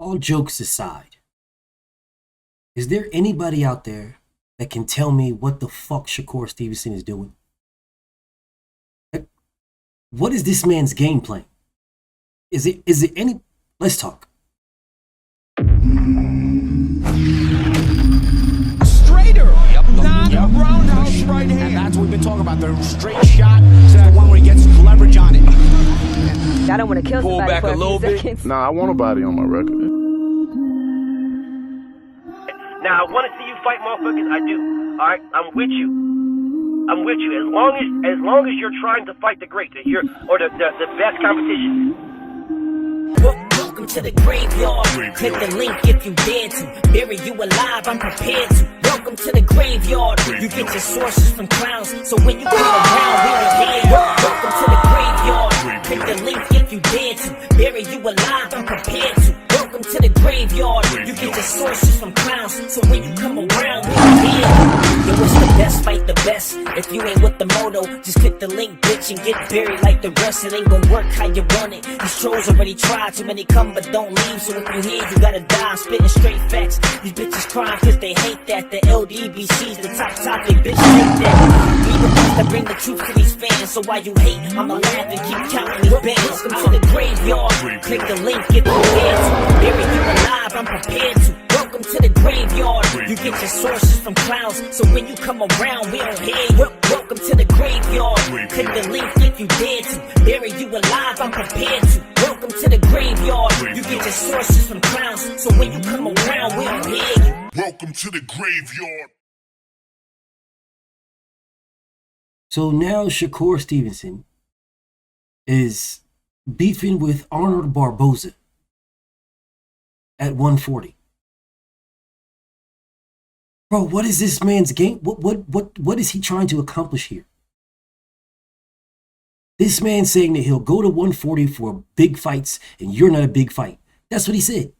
all jokes aside, is there anybody out there that can tell me what the fuck Shakur Stevenson is doing? Like, what is this man's game plan? Is it any? Let's talk. Straighter, not a roundhouse right hand. And that's what we've been talking about. The straight shot is the one where he gets leverage on it. I don't want to kill Pull somebody back for a little bit. seconds. Nah, I want a body on my record. Now, I want to see you fight motherfuckers. I do. All right? I'm with you. I'm with you. As long as you're trying to fight the great, the best competition. Welcome to the graveyard. Click the link if you dare to. Bury you alive, I'm prepared to. Welcome to the graveyard. You get your sources from clowns, so when you come around, we don't hear you. Welcome to the graveyard. Click the link if you dare to. Bury you alive, I'm prepared to. Welcome to the graveyard. You get your sources from clowns, so when you come around, we don't hear you. Yo, it's the best, fight the best. If you ain't with the moto, just click the link, bitch, and get buried like the rest. It ain't gonna work how you want it. These trolls already tried, too many come but don't leave. So if you hear, you gotta die. I'm spitting straight facts. These bitches crying cause they hate that. The LDBC's the top topic, bitch, hate that. We the ones that bring the truth to these fans. So while you hate, I'ma laugh and keep counting these bands. Welcome to the graveyard. Click the link, get the hands. Bury you alive, I'm prepared to. Welcome to the graveyard. You get your sources from clowns, so when you come around, we don't hear you. Welcome to the graveyard. Click the link if you dare to. Bury you alive, I'm prepared to. Welcome to the graveyard. You get your sources from clowns, so when you come around, we don't hear you. Welcome to the graveyard. So now Shakur Stevenson is beefing with Arnold Barboza at 140. Bro, what is this man's game? What is he trying to accomplish here? This man saying that he'll go to 140 for big fights and you're not a big fight. That's what he said.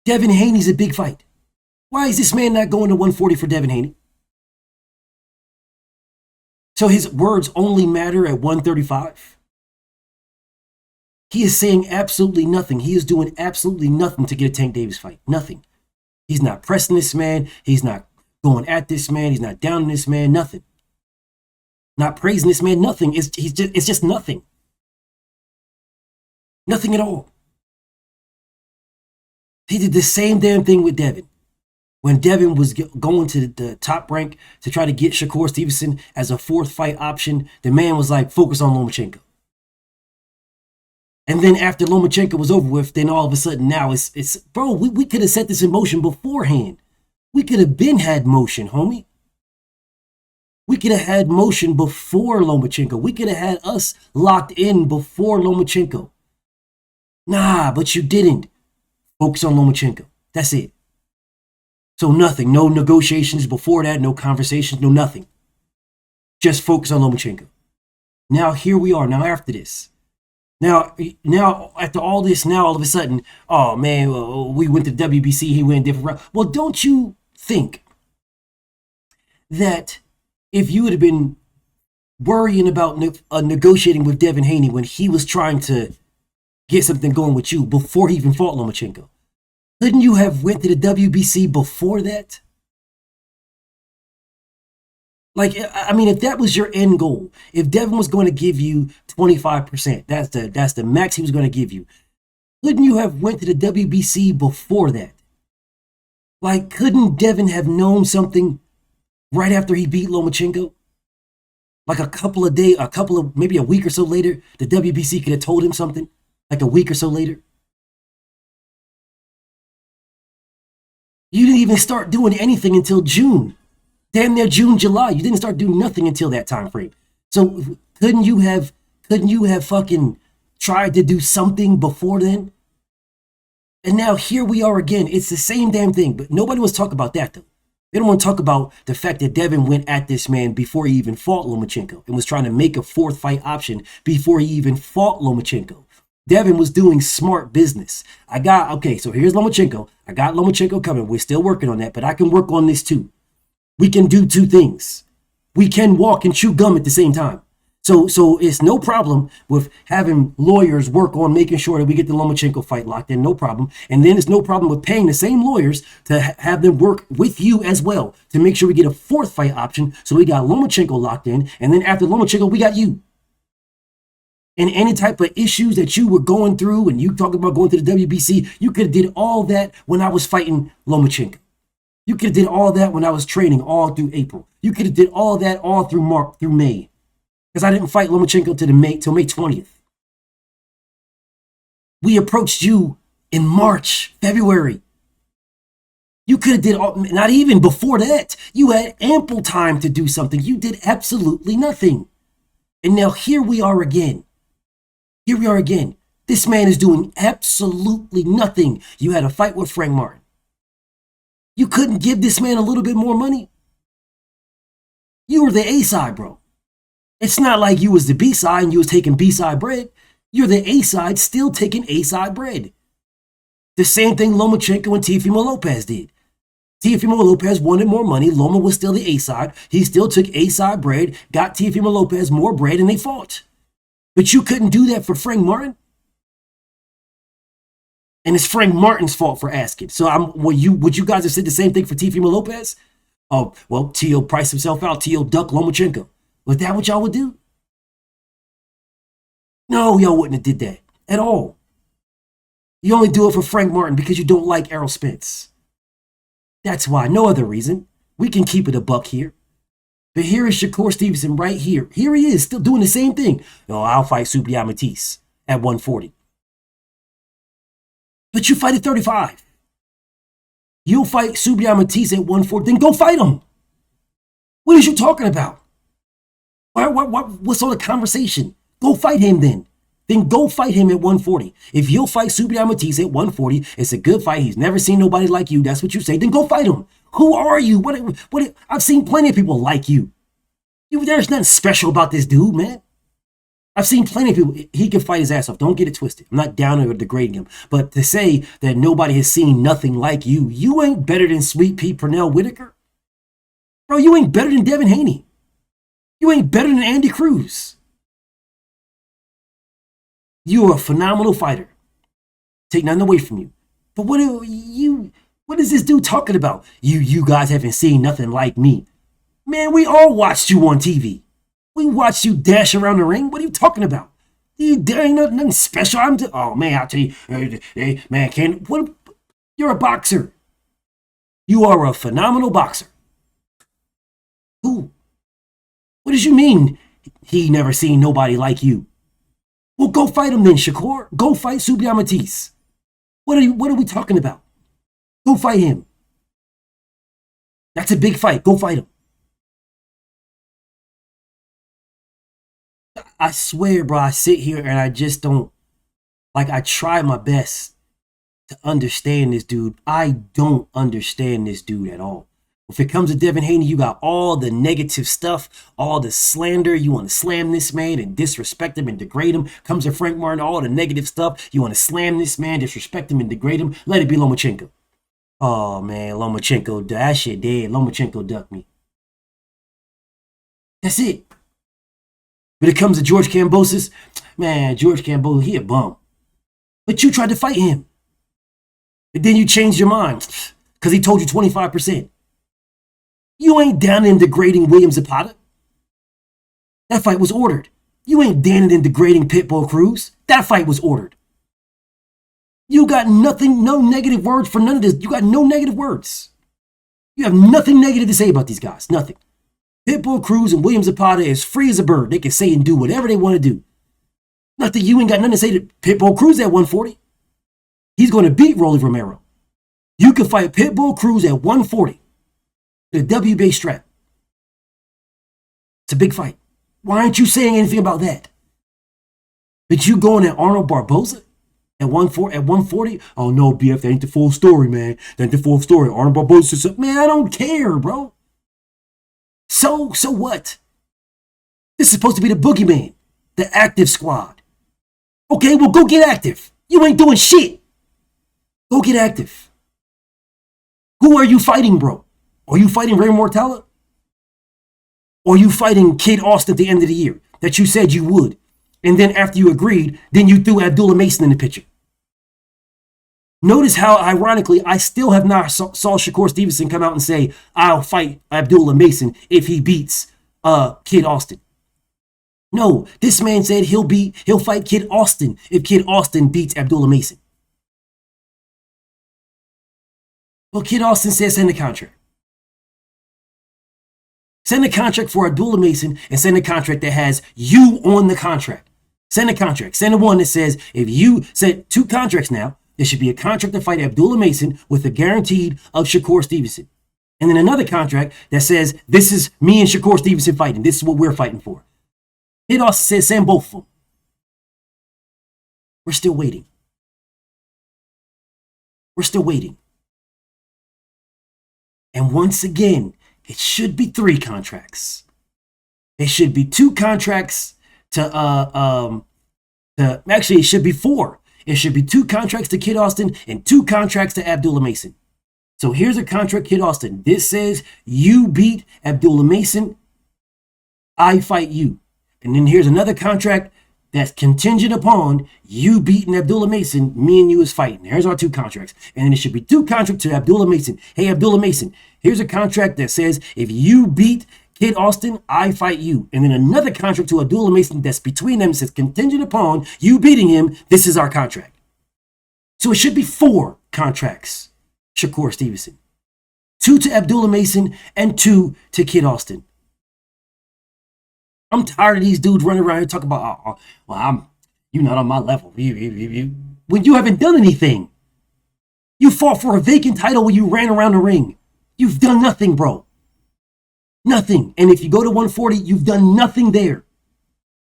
Devin Haney's a big fight. Why is this man not going to 140 for Devin Haney? So his words only matter at 135? He is saying absolutely nothing. He is doing absolutely nothing to get a Tank Davis fight. Nothing. He's not pressing this man. He's not going at this man. He's not downing this man. Nothing. Not praising this man. Nothing. It's just nothing. Nothing at all. He did the same damn thing with Devin. When Devin was going to the top rank to try to get Shakur Stevenson as a fourth fight option, the man was like, focus on Lomachenko. And then after Lomachenko was over with, then all of a sudden now it's bro, we could have set this in motion beforehand. We could have been had motion, homie. We could have had motion before Lomachenko. We could have had us locked in before Lomachenko. Nah, but you didn't. Focus on Lomachenko. That's it. So nothing, no negotiations before that, no conversations, no nothing. Just focus on Lomachenko. Now here we are, now after this. Now after all this, now all of a sudden, oh man, we went to WBC, he went different route. Well, don't you think that if you would have been worrying about negotiating with Devin Haney when he was trying to get something going with you before he even fought Lomachenko, couldn't you have went to the WBC before that? Like, I mean, if that was your end goal, if Devin was going to give you 25%, that's the max he was going to give you, couldn't you have went to the WBC before that? Like, couldn't Devin have known something right after he beat Lomachenko? Like maybe a week or so later, the WBC could have told him something, like a week or so later. You didn't even start doing anything until June. Damn near June, July. You didn't start doing nothing until that time frame. So couldn't you have fucking tried to do something before then? And now here we are again. It's the same damn thing, but nobody wants to talk about that though. They don't want to talk about the fact that Devin went at this man before he even fought Lomachenko and was trying to make a fourth fight option before he even fought Lomachenko. Devin was doing smart business. So here's Lomachenko. I got Lomachenko coming. We're still working on that, but I can work on this too. We can do two things. We can walk and chew gum at the same time. So it's no problem with having lawyers work on making sure that we get the Lomachenko fight locked in, no problem. And then it's no problem with paying the same lawyers to have them work with you as well to make sure we get a fourth fight option. So we got Lomachenko locked in, and then after Lomachenko, we got you. And any type of issues that you were going through, and you talking about going to the WBC, you could have did all that when I was fighting Lomachenko. You could have did all that when I was training all through April. You could have did all that all through May. Because I didn't fight Lomachenko till May 20th. We approached you in March, February. You could have did all, not even before that. You had ample time to do something. You did absolutely nothing. And now here we are again. Here we are again. This man is doing absolutely nothing. You had a fight with Frank Martin. You couldn't give this man a little bit more money? You were the A side, bro. It's not like you was the B side and you was taking B side bread. You're the A side still taking A side bread. The same thing Lomachenko and Teofimo Lopez did. Teofimo Lopez wanted more money. Loma was still the A side. He still took A side bread, got Teofimo Lopez more bread, and they fought. But you couldn't do that for Frank Martin. And it's Frank Martin's fault for asking. So would you guys have said the same thing for Teofimo Lopez? Oh, well, Teo priced himself out. Teo ducked Lomachenko. Was that what y'all would do? No, y'all wouldn't have did that at all. You only do it for Frank Martin because you don't like Errol Spence. That's why, no other reason. We can keep it a buck here. But here is Shakur Stevenson right here. Here he is, still doing the same thing. Oh, I'll fight Subriel Matisse at 140. But you fight at 35. You'll fight Subriel Matisse at 140, then go fight him. What are you talking about? What's all the conversation? Go fight him then. Then go fight him at 140. If you'll fight Subriel Matisse at 140, it's a good fight. He's never seen nobody like you. That's what you say. Then go fight him. Who are you? What? I've seen plenty of people like you. There's nothing special about this dude, man. I've seen plenty of people. He can fight his ass off. Don't get it twisted. I'm not down or degrading him. But to say that nobody has seen nothing like you, you ain't better than Sweet Pea Pernell Whitaker. Bro, you ain't better than Devin Haney. You ain't better than Andy Cruz. You are a phenomenal fighter. Take nothing away from you. But what is this dude talking about? You guys haven't seen nothing like me. Man, we all watched you on TV. We watched you dash around the ring. What are you talking about? There ain't nothing special. Oh man, I'll tell you, man, you're a boxer. You are a phenomenal boxer. Who? What does you mean he never seen nobody like you? Well, go fight him then, Shakur. Go fight Subriel Matisse. What are we talking about? Go fight him. That's a big fight. Go fight him. I swear, bro, I sit here and I just don't, I try my best to understand this dude. I don't understand this dude at all. If it comes to Devin Haney, you got all the negative stuff, all the slander. You want to slam this man and disrespect him and degrade him. Comes to Frank Martin, all the negative stuff. You want to slam this man, disrespect him and degrade him. Let it be Lomachenko. Oh, man, Lomachenko, that shit dead. Lomachenko ducked me. That's it. When it comes to George Kambosos, man, George Kambosos, he a bum. But you tried to fight him. And then you changed your mind because he told you 25%. You ain't down in degrading William Zapata. That fight was ordered. You ain't down in degrading Pitbull Cruz. That fight was ordered. You got nothing, no negative words for none of this. You got no negative words. You have nothing negative to say about these guys. Nothing. Pitbull Cruz and William Zapata is free as a bird. They can say and do whatever they want to do. Not that you ain't got nothing to say to Pitbull Cruz at 140. He's going to beat Rolly Romero. You can fight Pitbull Cruz at 140. The WBA strap. It's a big fight. Why aren't you saying anything about that? But you going at Arnold Barboza at 140? Oh no, BF, that ain't the full story, man. That ain't the full story. Arnold Barboza said, man, I don't care, bro. So what? This is supposed to be the boogeyman, the active squad. Okay, well, go get active. You ain't doing shit. Go get active. Who are you fighting, bro? Are you fighting Ray Mortella? Or are you fighting Kid Austin at the end of the year? that you said you would. And then after you agreed, then you threw Abdullah Mason in the picture. Notice how, ironically, I still have not saw Shakur Stevenson come out and say, I'll fight Abdullah Mason if he beats Kid Austin. No, this man said he'll fight Kid Austin if Kid Austin beats Abdullah Mason. Well, Kid Austin says send the contract. Send a contract for Abdullah Mason and send a contract that has you on the contract. Send a contract. Send a one that says if you said 2 contracts now, there should be a contract to fight Abdullah Mason with a guaranteed of Shakur Stevenson. And then another contract that says this is me and Shakur Stevenson fighting. This is what we're fighting for. It also says send both of them. We're still waiting. We're still waiting. And once again, it should be 3 contracts. It should be 2 contracts actually it should be 4. It should be 2 contracts to Kid Austin and 2 contracts to Abdullah Mason. So here's a contract, Kid Austin. This says you beat Abdullah Mason, I fight you. And then here's another contract that's contingent upon you beating Abdullah Mason, me and you is fighting. Here's our 2 contracts. And then it should be 2 contracts to Abdullah Mason. Hey, Abdullah Mason, here's a contract that says if you beat Kid Austin, I fight you. And then another contract to Abdullah Mason that's between them says contingent upon you beating him, this is our contract. So it should be 4 contracts, Shakur Stevenson. 2 to Abdullah Mason and 2 to Kid Austin. I'm tired of these dudes running around here talking about, you're not on my level. When you haven't done anything. You fought for a vacant title when you ran around the ring. You've done nothing, bro. Nothing. And if you go to 140, you've done nothing there.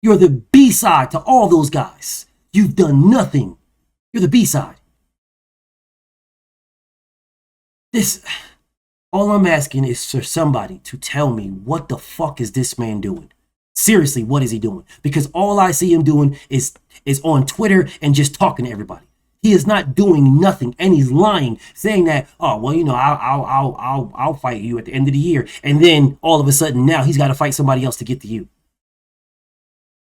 You're the B-side to all those guys. You've done nothing. You're the B-side. All I'm asking is for somebody to tell me what the fuck is this man doing? Seriously, what is he doing? Because all I see him doing is on Twitter and just talking to everybody. He is not doing nothing, and he's lying, saying that, oh well, I'll fight you at the end of the year, and then all of a sudden now he's got to fight somebody else to get to you.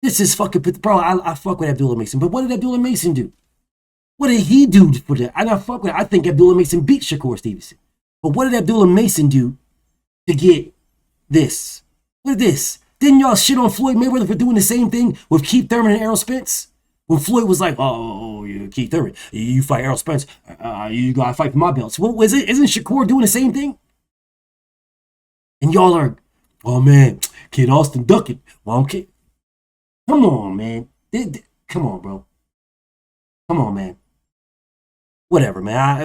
This is fucking, bro. I fuck with Abdullah Mason, but what did Abdullah Mason do? What did he do for that? I fuck with. I think Abdullah Mason beat Shakur Stevenson, but what did Abdullah Mason do to get this? Look at this. Didn't y'all shit on Floyd Mayweather for doing the same thing with Keith Thurman and Errol Spence? When Floyd was like, oh, Keith Thurman, you fight Errol Spence, you gotta fight for my belts. What was it? Isn't Shakur doing the same thing? And y'all are, oh man, Kid Austin ducking. Well, okay. Come on, man. Come on, bro. Come on, man. Whatever, man.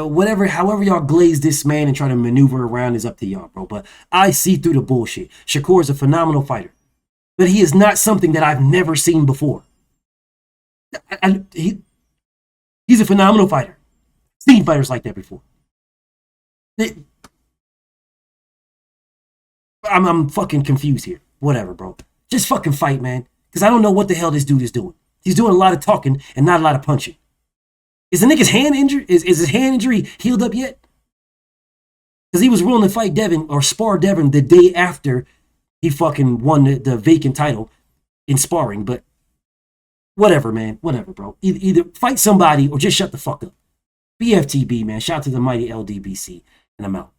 However y'all glaze this man and try to maneuver around is up to y'all, bro. But I see through the bullshit. Shakur is a phenomenal fighter, but he is not something that I've never seen before. He's a phenomenal fighter. Seen fighters like that before. I'm fucking confused here. Whatever, bro. Just fucking fight, man. Because I don't know what the hell this dude is doing. He's doing a lot of talking and not a lot of punching. Is the nigga's hand injured? Is his hand injury healed up yet? Because he was willing to fight Devin or spar Devin the day after he fucking won the vacant title in sparring. But whatever, man. Whatever, bro. Either fight somebody or just shut the fuck up. BFTB, man. Shout out to the mighty LDBC. And I'm out.